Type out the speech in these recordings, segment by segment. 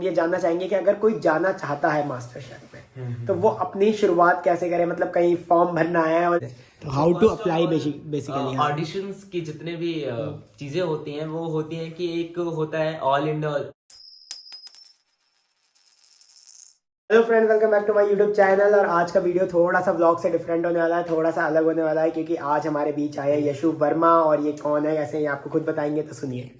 ये जानना चाहेंगे कि अगर कोई जाना चाहता है मास्टर शेफ में तो वो अपनी शुरुआत कैसे करे, मतलब कहीं फॉर्म भरना है और तो how to apply basically. Auditions की जितने भी चीजें होती हैं वो होती हैं कि एक होता है all India. Hello friend, welcome back to my YouTube channel. और आज का वीडियो थोड़ा सा व्लॉग से डिफरेंट होने वाला है, थोड़ा सा अलग होने वाला है, क्योंकि आज हमारे बीच आए यशु वर्मा। और ये कौन है ऐसे ये आपको खुद बताएंगे, तो सुनिए।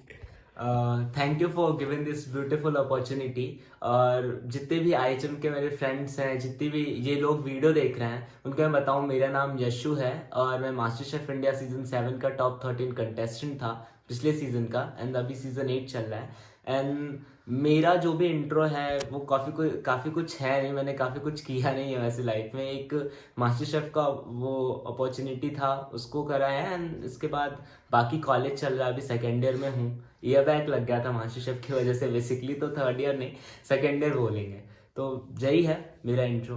Thank you for giving this beautiful opportunity. और जितने भी आईएचएम के मेरे फ्रेंड्स हैं, जितने भी ये लोग वीडियो देख रहे हैं, उनको मैं बताऊं मेरा नाम यशु है और मैं मास्टर शेफ इंडिया सीजन 7 का टॉप 13 कंटेस्टेंट था पिछले सीजन का, एंड अभी सीजन 8 चल रहा है। एंड मेरा जो भी इंट्रो है वो काफ़ी कुछ है नहीं, मैंने काफ़ी कुछ किया नहीं है वैसे लाइफ में। एक मास्टर शेफ का वो अपॉर्चुनिटी था, उसको करा है। एंड इसके बाद बाकी कॉलेज चल रहा है, अभी सेकेंड ईयर में हूँ। ईयर बैक लग गया था मास्टर शेफ की वजह से, बेसिकली तो थर्ड ईयर नहीं सेकेंड ईयर बोलेंगे। तो यही है मेरा इंट्रो।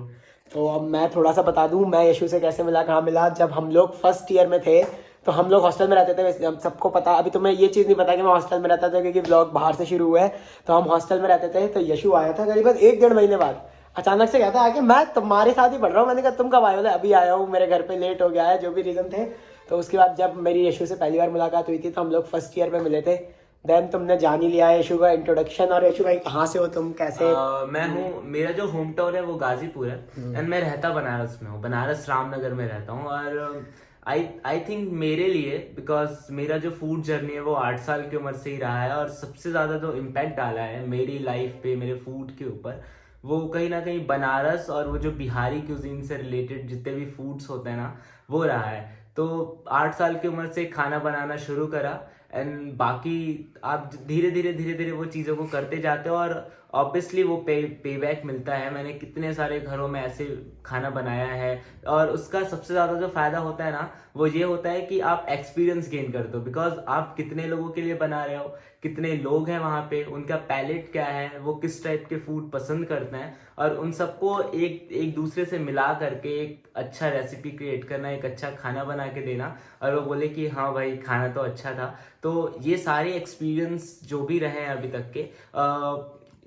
तो अब मैं थोड़ा सा बता दूं मैं यशु से कैसे मिला, कहाँ मिला। जब हम लोग फर्स्ट ईयर में थे तो हम लोग हॉस्टल में रहते थे। वैसे हम सबको पता, अभी तुम्हें ये चीज़ नहीं पता कि मैं हॉस्टल में रहता था, क्योंकि ब्लॉग बाहर से शुरू हुआ है। तो हम हॉस्टल में रहते थे, तो यशु आया था करीबन 1-1.5 महीने बाद। अचानक से कहता आके मैं तुम्हारे साथ ही पढ़ रहा हूँ। मैंने कहा तुम कब आए हो? अभी आया हूँ, मेरे घर पे लेट हो गया है, जो भी रीज़न थे। तो उसके बाद जब मेरी यशु से पहली बार मुलाकात हुई थी तो हम लोग फर्स्ट ईयर में मिले थे। देन तुमने जान ही लिया है यशु का इंट्रोडक्शन। और यशु भाई कहाँ से हो तुम, कैसे? मैं हूँ, मेरा जो होम टाउन है वो गाजीपुर है, एंड मैं रहता बनारस में हूँ, बनारस रामनगर में रहता हूँ। और आई थिंक मेरे लिए, बिकॉज मेरा जो फूड जर्नी है वो 8 साल की उम्र से ही रहा है, और सबसे ज़्यादा जो इम्पैक्ट डाला है मेरी लाइफ पे, मेरे फूड के ऊपर, वो कहीं ना कहीं बनारस और वो जो बिहारी क्यूजीन से रिलेटेड जितने भी फूड्स होते हैं ना, वो रहा है। तो 8 साल की उम्र से खाना बनाना शुरू करा, एंड बाकी आप धीरे धीरे वो चीज़ों को करते जाते हो, और ऑब्वियसली वो पे बैक मिलता है। मैंने कितने सारे घरों में ऐसे खाना बनाया है, और उसका सबसे ज़्यादा जो फ़ायदा होता है ना, वो ये होता है कि आप एक्सपीरियंस गेन करते हो। बिकॉज आप कितने लोगों के लिए बना रहे हो, कितने लोग हैं वहाँ पे, उनका पैलेट क्या है, वो किस टाइप के फूड पसंद करते हैं, और उन सबको एक एक दूसरे से मिला करके एक अच्छा रेसिपी क्रिएट करना, एक अच्छा खाना बना के देना, और वो बोले कि हाँ भाई खाना तो अच्छा था। तो ये सारे एक्सपीरियंस जो भी रहे हैं अभी तक के,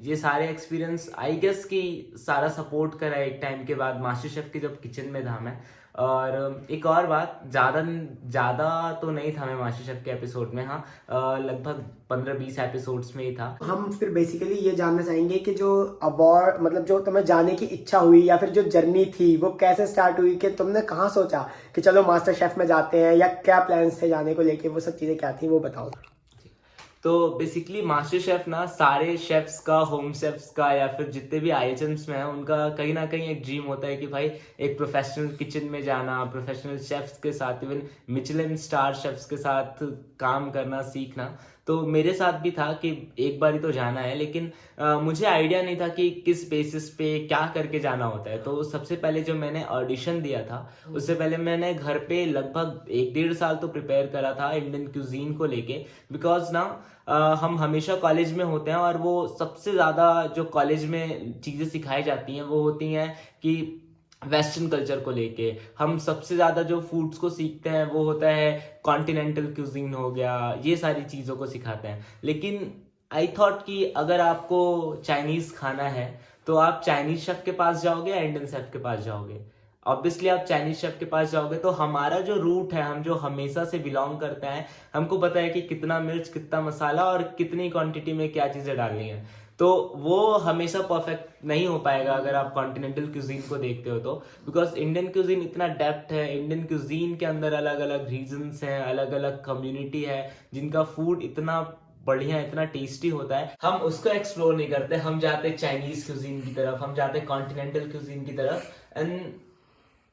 ये सारे एक्सपीरियंस आई गेस कि सारा सपोर्ट करा एक टाइम के बाद मास्टर शेफ के जब किचन में था मैं। और एक और बात, ज़्यादा तो नहीं था मैं मास्टर शेफ के एपिसोड में, हाँ लगभग 15-20 एपिसोड्स में ही था। हम फिर बेसिकली ये जानना चाहेंगे कि जो अवार्ड, मतलब जो तुम्हें जाने की इच्छा हुई या फिर जो जर्नी थी वो कैसे स्टार्ट हुई, कि तुमने कहाँ सोचा कि चलो मास्टर शेफ में जाते हैं, या क्या प्लान्स थे जाने को लेके, वो सब चीज़ें क्या थी वो बताओ। तो बेसिकली मास्टर शेफ ना सारे शेफ्स का, होम शेफ्स का, या फिर जितने भी आईएचएम्स में हैं, उनका कहीं ना कहीं एक ड्रीम होता है कि भाई एक प्रोफेशनल किचन में जाना, प्रोफेशनल शेफ्स के साथ, इवन मिचेलिन स्टार शेफ्स के साथ काम करना, सीखना। तो मेरे साथ भी था कि एक बार ही तो जाना है, लेकिन मुझे आइडिया नहीं था कि किस बेसिस पे क्या करके जाना होता है। तो सबसे पहले जब मैंने ऑडिशन दिया था, उससे पहले मैंने घर पे लगभग 1-1.5 साल तो प्रिपेयर करा था इंडियन क्यूजीन को लेके। बिकॉज ना हम हमेशा कॉलेज में होते हैं, और वो सबसे ज़्यादा जो कॉलेज में चीज़ें सिखाई जाती हैं वो होती हैं कि वेस्टर्न कल्चर को लेके हम सबसे ज़्यादा जो फूड्स को सीखते हैं वो होता है कॉन्टिनेंटल क्यूजीन हो गया, ये सारी चीज़ों को सिखाते हैं। लेकिन आई थॉट कि अगर आपको चाइनीज़ खाना है तो आप चाइनीज़ शेफ के पास जाओगे या इंडियन शेफ के पास जाओगे? ऑब्वियसली आप चाइनीज शेफ के पास जाओगे। तो हमारा जो रूट है, हम जो हमेशा से बिलोंग करते हैं, हमको पता है कि कितना मिर्च, कितना मसाला और कितनी क्वांटिटी में क्या चीज़ें डालनी है। तो वो हमेशा परफेक्ट नहीं हो पाएगा अगर आप कॉन्टिनेंटल क्यूजीन को देखते हो तो। बिकॉज इंडियन क्यूजीन इतना डेप्थ है, इंडियन क्यूजीन के अंदर अलग अलग रीजन्स हैं, अलग अलग कम्युनिटी है जिनका फूड इतना बढ़िया, इतना टेस्टी होता है। हम उसको एक्सप्लोर नहीं करते, हम जाते चाइनीज क्यूजीन की तरफ, हम जाते कॉन्टिनेंटल क्यूजीन की तरफ। एंड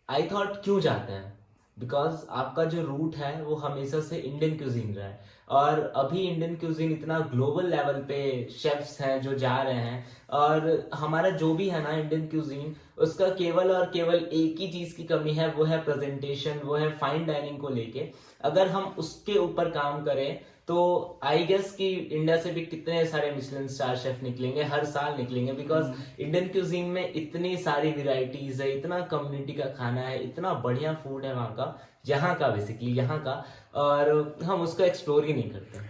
आई थॉट क्यों जाते हैं, बिकॉज आपका जो रूट है वो हमेशा से इंडियन क्यूजीन रहा है, और अभी इंडियन क्यूजीन इतना ग्लोबल लेवल पे शेफ्स हैं जो जा रहे हैं, और हमारा जो भी है ना इंडियन क्यूजीन, उसका केवल और केवल एक ही चीज़ की कमी है, वो है प्रेजेंटेशन, वो है फाइन डाइनिंग को लेके। अगर हम उसके ऊपर काम करें तो आई गेस कि इंडिया से भी कितने सारे मिशेलिन स्टार शेफ निकलेंगे, हर साल निकलेंगे। बिकॉज इंडियन क्यूजीन में इतनी सारी वेराइटीज है, इतना कम्युनिटी का खाना है, इतना बढ़िया फूड है वहाँ का, यहाँ का, बेसिकली यहाँ का, और हम उसको एक्सप्लोर ही नहीं करते।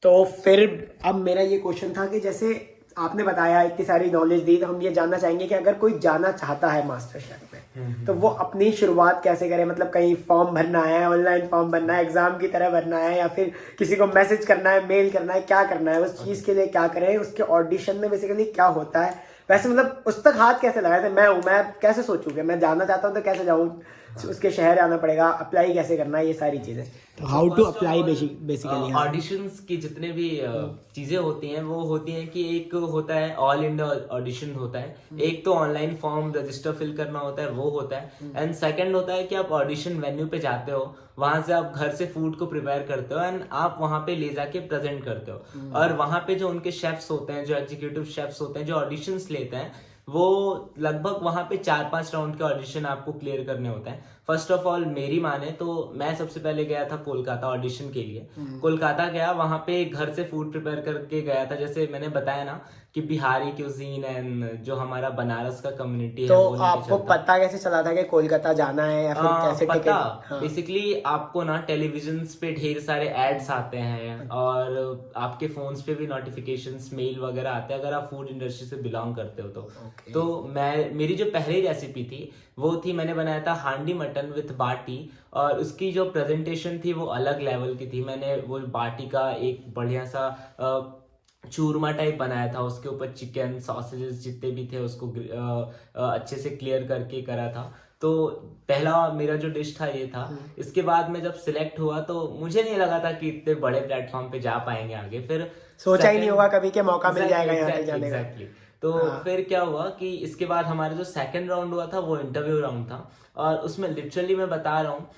तो फिर अब मेरा ये क्वेश्चन था कि जैसे आपने बताया, इतनी सारी नॉलेज दी, तो हम ये जानना चाहेंगे कि अगर कोई जाना चाहता है मास्टर शेफ में तो वो अपनी शुरुआत कैसे करे? मतलब कहीं फॉर्म भरना है, ऑनलाइन फॉर्म भरना है, एग्जाम की तरह भरना है, या फिर किसी को मैसेज करना है, मेल करना है, क्या करना है? उस चीज़ के लिए क्या करें? उसके ऑडिशन में बेसिकली क्या होता है? वैसे मतलब उस तक हाथ कैसे लगाए थे? मैं कैसे सोचूं कि मैं जानना चाहता हूँ तो कैसे जाऊँ? उसके शहर आना पड़ेगा, अप्लाई कैसे करना है, ये सारी चीज़ें। तो how to apply basically. Auditions की जितने भी चीजें होती हैं वो होती हैं कि एक होता है ऑल इंडिया ऑडिशन होता है, एक तो ऑनलाइन फॉर्म रजिस्टर फिल करना होता है वो होता है, एंड सेकंड होता है कि आप ऑडिशन वेन्यू पे जाते हो, वहां से आप घर से फूड को प्रिपेयर करते हो एंड आप वहां पे ले जाके प्रेजेंट करते हो। और वहां पे जो उनके शेफ्स होते हैं, जो एग्जीक्यूटिव शेफ्स होते हैं, जो ऑडिशंस लेते हैं, वो लगभग वहां पे 4-5 राउंड के ऑडिशन आपको क्लियर करने होते हैं। फर्स्ट ऑफ ऑल मेरी माने तो मैं सबसे पहले गया था कोलकाता ऑडिशन के लिए। कोलकाता गया, वहां पे घर से फूड प्रिपेयर करके गया था, जैसे मैंने बताया ना कि बिहारी क्यूजीन एंड जो हमारा बनारस का कम्युनिटी है तो वो लेके आपको चलता। पता कैसे चला था कि कोलकाता जाना है, या फिर कैसे पता टिकट? हाँ। बेसिकली आपको ना टेलीविजन पे ढेर सारे एड्स आते हैं और आपके फोन्स पे भी नोटिफिकेशंस मेल वगैरह आते हैं अगर आप फूड इंडस्ट्री से बिलोंग करते हो तो। Okay. तो मेरी जो पहली रेसिपी थी वो थी, मैंने बनाया था हांडी मटन विथ बाटी, और उसकी जो प्रेजेंटेशन थी वो अलग लेवल की थी। मैंने वो बाटी का एक बढ़िया सा चूरमा टाइप बनाया था, उसके ऊपर चिकन सॉसेजेस जितने भी थे उसको अच्छे से क्लियर करके करा था। तो पहला मेरा जो डिश था ये था। इसके बाद में जब सिलेक्ट हुआ तो मुझे नहीं लगा था कि इतने बड़े प्लेटफॉर्म पे जा पाएंगे आगे। फिर सोचा ही नहीं होगा कभी कि मौका मिल जाएगा यहाँ तक जाने का। एग्जैक्टली। तो फिर क्या हुआ कि इसके बाद हमारा जो सेकंड राउंड हुआ था वो इंटरव्यू राउंड था, और उसमें लिटरली मैं बता रहा हूँ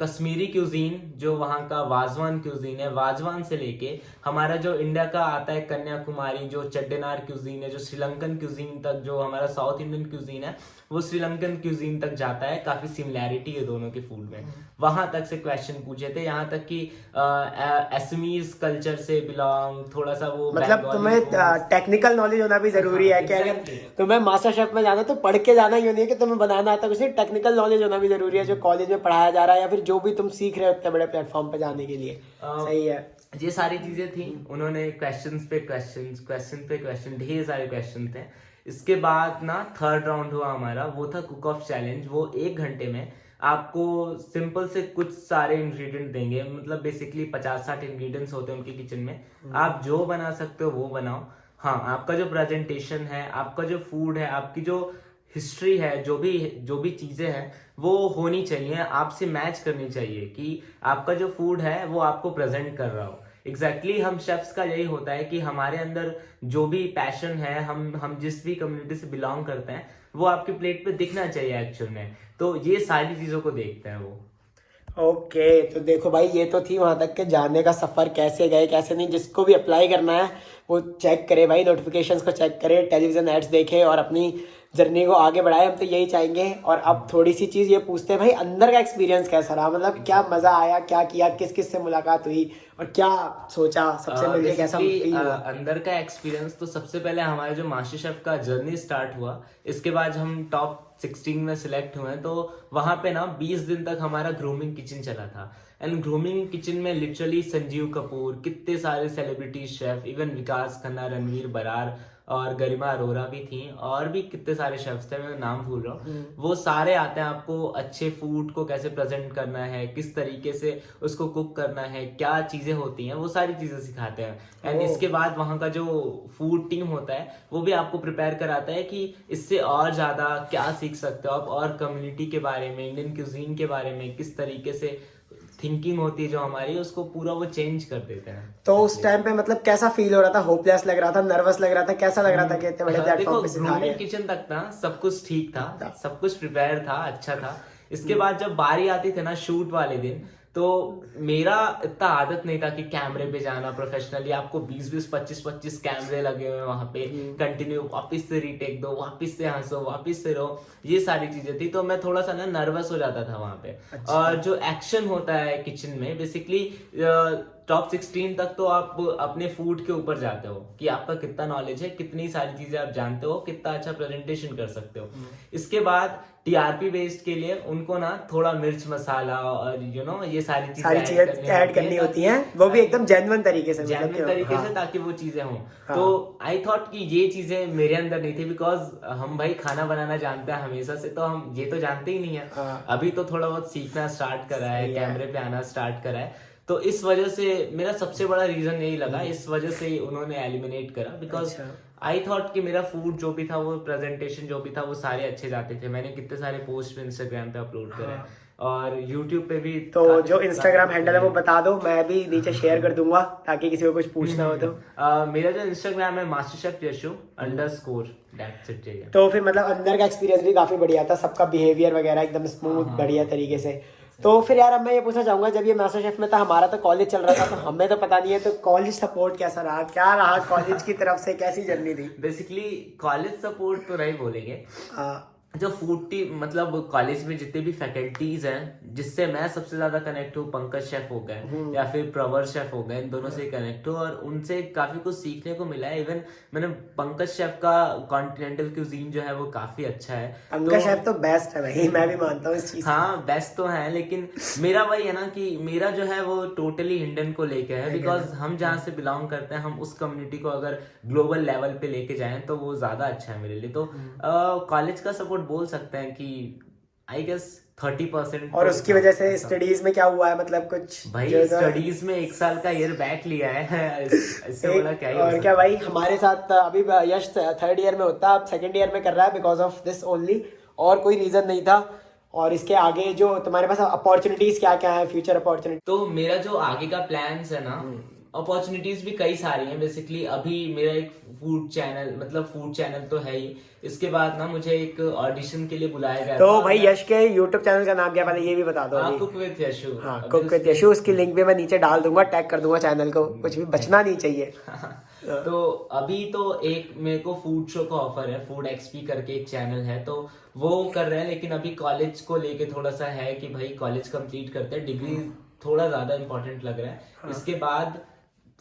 कश्मीरी क्यूजीन जो वहाँ का वाजवान क्यूजीन है, वाजवान से लेके हमारा जो इंडिया का आता है कन्याकुमारी जो चेट्टिनार क्यूजीन है, जो श्रीलंकन क्यूजीन तक, जो हमारा साउथ इंडियन क्यूजीन है वो श्रीलंकन क्यूजीन तक जाता है। काफी सिमिलैरिटी है दोनों के फूड में। वहां तक से क्वेश्चन पूछे थे, यहाँ तक कि असमीज कल्चर से बिलोंग थोड़ा सा वो मतलब तुम्हें टेक्निकल नॉलेज होना भी जरूरी है कि अगर तुम्हें मास्टर शेफ में जाना तो पढ़ के जाना ही नहीं है कि तुम्हें बनाना आता कुछ नहीं, टेक्निकल नॉलेज होना भी जरूरी है जो कॉलेज में पढ़ाया जा रहा है या फिर जो भी तुम सीख रहे हो इतने बड़े प्लेटफॉर्म पे जाने के लिए। सही है। ये सारी चीजें थी। उन्होंने क्वेश्चन पे क्वेश्चन ढेर सारे क्वेश्चन थे। इसके बाद ना थर्ड राउंड हुआ हमारा, वो था कुक ऑफ चैलेंज। वो 1 घंटे में आपको सिंपल से कुछ सारे इंग्रेडिएंट देंगे, मतलब बेसिकली 50-60 इंग्रेडिएंट्स होते हैं उनके किचन में, आप जो बना सकते हो वो बनाओ। हाँ, आपका जो प्रेजेंटेशन है, आपका जो फूड है, आपकी जो हिस्ट्री है, जो भी चीजें हैं वो होनी चाहिए, आपसे मैच करनी चाहिए कि आपका जो फूड है वो आपको प्रेजेंट कर रहा हो। एग्जैक्टली हम शेफ्स का यही होता है कि हमारे अंदर जो भी पैशन है, हम जिस भी कम्युनिटी से बिलोंग करते हैं वो आपके प्लेट पे दिखना चाहिए एक्चुअल में। तो ये सारी चीजों को देखते हैं वो। ओके तो देखो भाई, ये तो थी वहां तक के जाने का सफर, कैसे गए कैसे नहीं। जिसको भी अप्लाई करना है वो चेक करे भाई, नोटिफिकेशंस को चेक करे, टेलीविजन एड्स देखे और अपनी जर्नी को आगे बढ़ाए। हम तो यही चाहेंगे। और अब थोड़ी सी चीज़ ये पूछते हैं भाई, अंदर का एक्सपीरियंस कैसा रहा? मतलब क्या मजा आया, क्या किया, किस किस से मुलाकात हुई और क्या सोचा, सबसे मिलके कैसा फील हुआ? अंदर का एक्सपीरियंस तो सबसे पहले हमारे जो मास्टर शेफ का जर्नी स्टार्ट हुआ, इसके बाद हम टॉप 16 में सिलेक्ट हुए, तो वहां पे ना 20 दिन तक हमारा ग्रूमिंग किचन चला था। एंड ग्रूमिंग किचन में लिटरली संजीव कपूर, कितने सारे सेलिब्रिटी शेफ, इवन विकास खन्ना, रणवीर बरार और गरिमा अरोरा भी थी, और भी कितने सारे शेफ्स थे, मैं नाम भूल रहा हूँ। वो सारे आते हैं आपको अच्छे फूड को कैसे प्रेजेंट करना है, किस तरीके से उसको कुक करना है, क्या चीजें होती हैं, वो सारी चीजें सिखाते हैं। एंड इसके बाद वहाँ का जो फूड टीम होता है वो भी आपको प्रिपेयर कराता है कि इससे और ज्यादा क्या सीख सकते हो आप, और कम्युनिटी के बारे में, इंडियन क्यूजीन के बारे में, किस तरीके से थिंकिंग होती है जो हमारी, उसको पूरा वो चेंज कर देते हैं। तो उस टाइम पे मतलब कैसा फील हो रहा था? होपलेस लग रहा था, नर्वस लग रहा था, कैसा लग रहा था कि इतने बड़े प्लेटफॉर्म पे सिखा रहे हैं? किचन तक ना सब कुछ ठीक था, सब कुछ प्रिपेयर था, अच्छा था। इसके बाद जब बारी आती थी ना शूट वाले दिन, तो मेरा इतना आदत नहीं था कि कैमरे पे जाना प्रोफेशनली। आपको 20-20, 25-25 कैमरे लगे हुए वहां पे, कंटिन्यू वापस से रीटेक दो, वापस से हंसो, वापस से रहो, ये सारी चीजें थी। तो मैं थोड़ा सा ना नर्वस हो जाता था वहां पे। और जो एक्शन होता है किचन में बेसिकली टॉप 16 तक तो आप अपने फूड के ऊपर जाते हो कि आपका कितना नॉलेज है, कितनी सारी चीजें आप जानते हो, कितना अच्छा प्रेजेंटेशन कर सकते हो। इसके बाद टीआरपी बेस्ड के लिए उनको ना थोड़ा मिर्च मसाला और ये सारी चीजें ऐड करनी होती हैं, वो भी एकदम जेन्युइन तरीके से, जेन्युइन तरीके से, ताकि वो चीजें हों। तो आई थॉट कि ये चीजें मेरे अंदर नहीं थी, बिकॉज हम भाई खाना बनाना जानते हैं हमेशा से, तो हम ये तो जानते ही नहीं है। अभी तो थोड़ा बहुत सीखना स्टार्ट करा है, कैमरे पे आना स्टार्ट करा है, तो इस वजह से मेरा सबसे बड़ा रीजन यही लगा, इस वजह से उन्होंने एलिमिनेट करा। बिकॉज आई थॉट कि मेरा फूड जो भी था, वो प्रेजेंटेशन जो भी था, वो सारे अच्छे जाते थे। मैंने कितने सारे पोस्ट इंस्टाग्राम पे अपलोड करे और यूट्यूब पे भी। तो जो इंस्टाग्राम हैंडल है वो बता दो, मैं भी नीचे शेयर कर दूंगा ताकि किसी को कुछ पूछना हो तो। मेरा जो इंस्टाग्राम है master chef Yeshu _ that's it। तो फिर मतलब अंदर का एक्सपीरियंस भी काफी बढ़िया था, सबका बिहेवियर वगैरह एकदम स्मूथ बढ़िया तरीके से। तो फिर यार अब मैं ये पूछना चाहूंगा, जब ये मास्टर शेफ में था, हमारा तो कॉलेज चल रहा था, तो हमें तो पता नहीं है, तो कॉलेज सपोर्ट कैसा रहा, क्या रहा कॉलेज की तरफ से, कैसी जर्नी थी? बेसिकली कॉलेज सपोर्ट तो नहीं बोलेंगे, जो फूड टीम मतलब कॉलेज में जितने भी फैकल्टीज हैं, जिससे मैं सबसे ज्यादा कनेक्ट हूँ, पंकज शेफ हो गए या फिर प्रवर शेफ हो गए, इन दोनों से कनेक्ट हूँ और उनसे काफी कुछ सीखने को मिला है। इवन मैंने पंकज शेफ का कॉन्टिनेंटल क्यूजीन जो है वो काफी अच्छा है। पंकज शेफ तो बेस्ट है भाई, मैं भी मानता हूँ इस चीज। हाँ बेस्ट तो है, लेकिन मेरा वही है ना कि मेरा जो है वो टोटली इंडियन को लेके है, बिकॉज हम जहाँ से बिलोंग करते हैं, हम उस कम्युनिटी को अगर ग्लोबल लेवल पे लेके जाएं तो वो ज्यादा अच्छा है मेरे लिए। तो कॉलेज का सपोर्ट बोल सकते हैं कि आई गेस 30%। और उसकी वजह से स्टडीज में क्या हुआ है, मतलब कुछ भाई स्टडीज में 1 साल का ईयर बैक लिया है, इससे बड़ा क्या ही। और क्या भाई, हमारे साथ अभी यश 3rd ईयर में होता, अब 2nd ईयर में कर रहा है, बिकॉज ऑफ दिस ओनली, और कोई रीजन नहीं था। और इसके आगे जो तुम्हारे पास अपॉर्चुनिटीज क्या क्या है, फ्यूचर अपॉर्चुनिटी? तो मेरा जो आगे का प्लान्स है ना, अपॉर्चुनिटीज भी कई सारी हैं। बेसिकली अभी मेरा एक फूड चैनल तो है ही। इसके बाद ना मुझे एक ऑडिशन के लिए बुलाया गया। तो भाई यश के यूट्यूब चैनल का नाम क्या, पहले ये भी बता दो। Cook with Yashu. हाँ, कुक विद यशु, उसकी लिंक भी मैं नीचे डाल दूंगा, टैग कर दूंगा चैनल को, कुछ भी बचना नहीं चाहिए। तो अभी तो एक मेरे को फूड शो का ऑफर है, फूड एक्सपी करके एक चैनल है, तो वो कर रहे हैं। लेकिन अभी कॉलेज को लेके थोड़ा सा है कि भाई कॉलेज कंप्लीट करते हैं, डिग्री थोड़ा ज्यादा इंपॉर्टेंट लग रहा है। इसके बाद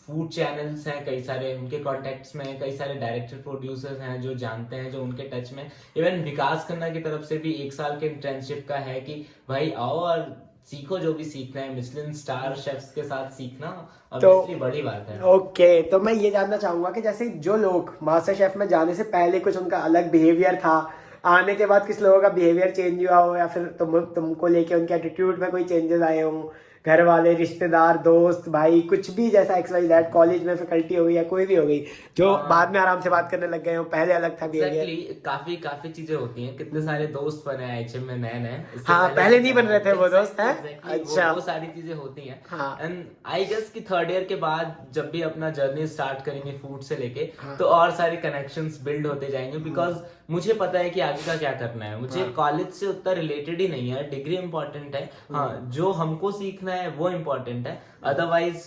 फूड चैनल्स हैं कई सारे, उनके कॉन्टेक्ट्स में कई सारे डायरेक्टर प्रोड्यूसर्स हैं जो जानते हैं, जो उनके टच में। इवन विकास खन्ना की तरफ से भी 1 साल के इंटर्नशिप का है कि भाई आओ और सीखो जो भी सीखना है, मिशेलिन स्टार शेफ्स के साथ सीखना ऑब्वियसली बड़ी बात है। ओके, तो मैं ये जानना चाहूंगा कि जैसे जो लोग मास्टर शेफ में जाने से पहले कुछ उनका अलग बिहेवियर था, आने के बाद किस लोगों का बिहेवियर चेंज हुआ हो, या फिर तुमको लेके उनके एटीट्यूड में कोई चेंजेस आए हों, घर वाले, रिश्तेदार, दोस्त, भाई, कुछ भी, जैसा XYZ, कॉलेज में फैकल्टी हो गई या कोई भी हो गई, जो बाद में आराम से बात करने लग गए हो, पहले अलग था बिहेवियर? काफी चीजें होती हैं। कितने सारे दोस्त बने HM में नए। हाँ, पहले नहीं बन रहे थे वो दोस्त हैं। अच्छा, वो सारी चीजें होती हैं। एंड आई गेस कि 3rd ईयर के बाद जब भी अपना जर्नी स्टार्ट करेंगे फूड से लेके, तो और सारे कनेक्शंस बिल्ड होते जाएंगे। बिकॉज मुझे पता है कि आगे का क्या करना है। मुझे कॉलेज से उतना रिलेटेड ही नहीं है, डिग्री इंपॉर्टेंट है, हाँ जो हमको सीखना है वो इम्पोर्टेंट है, अदरवाइज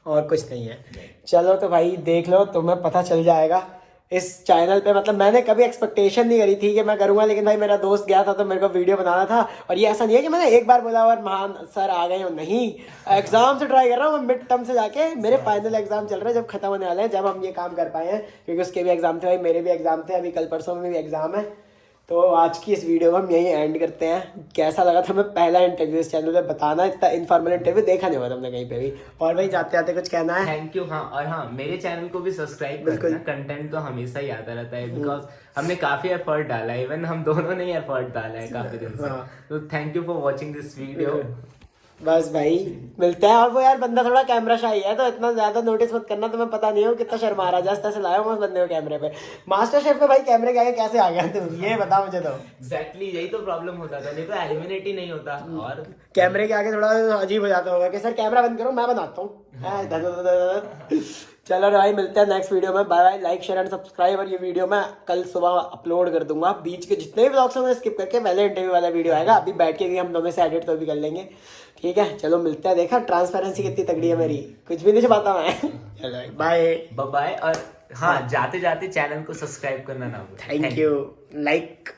और कुछ नहीं है। चलो तो भाई देख लो, तुम्हें पता चल जाएगा इस चैनल पे। मतलब मैंने कभी एक्सपेक्टेशन नहीं करी थी कि मैं करूंगा, लेकिन भाई मेरा दोस्त गया था तो मेरे को वीडियो बनाना था। और ये ऐसा नहीं है कि मैंने एक बार बोला और महान सर आ गए हो, नहीं, एग्जाम से ट्राई कर रहा हूँ मैं, मिड टर्म से जाके। मेरे फाइनल एग्जाम चल रहे हैं, जब खत्म होने वाले हैं, जब हम ये काम कर पाए हैं, क्योंकि उसके भी एग्जाम थे भाई, मेरे भी एग्जाम थे, अभी कल परसों में भी एग्जाम है। तो आज की इस वीडियो को हम यहीं एंड करते हैं। कैसा लगा था मैं पहला इंटरव्यू इस चैनल पे, बताना। इतना इनफॉर्मल इंटरव्यू देखा नहीं हुआ तुमने कहीं पे भी। और भाई जाते जाते कुछ कहना है? Thank you. हाँ, और हाँ, मेरे चैनल को भी सब्सक्राइब करना, कंटेंट तो हमेशा ही आता रहता है, बिकॉज हमने काफी एफर्ट डाला है, इवन हम दोनों ने एफर्ट डाला है काफी दिन से। तो thank you for watching this video. बस भाई मिलते हैं। और वो यार बंदा थोड़ा कैमरा शाई है, तो इतना ज्यादा नोटिस मत करना, तुम्हें पता नहीं हो कितना शर्मा रहा है, जैसे तैसे लाया हूँ उस बंदे को कैमरे पे। मास्टर शेफ में भाई कैमरे के आगे कैसे आ गया तुम, ये बता मुझे। तो एग्जैक्टली यही तो प्रॉब्लम होता था, नहीं तो एलिमिनेट ही नहीं होता। और कैमरे के आगे थोड़ा अजीब हो जाता होगा कि सर कैमरा बंद करो, मैं बनाता हूँ। चलो भाई मिलते हैं नेक्स्ट वीडियो में। Bye bye. Like, share and subscribe. और ये वीडियो मैं कल सुबह अपलोड कर दूंगा। बीच के जितने भी ब्लॉग्स होंगे स्किप करके पहले इंटरव्यू वाला वीडियो आएगा। अभी बैठ के भी हम दोनों से एडिट तो भी कर लेंगे, ठीक है? चलो मिलते हैं। देखा ट्रांसपेरेंसी कितनी तगड़ी है मेरी, कुछ भी नहीं छुपाता मैं। चलो बाय बाय। और हाँ, जाते जाते चैनल को सब्सक्राइब करना ना भूलें। Thank you. लाइक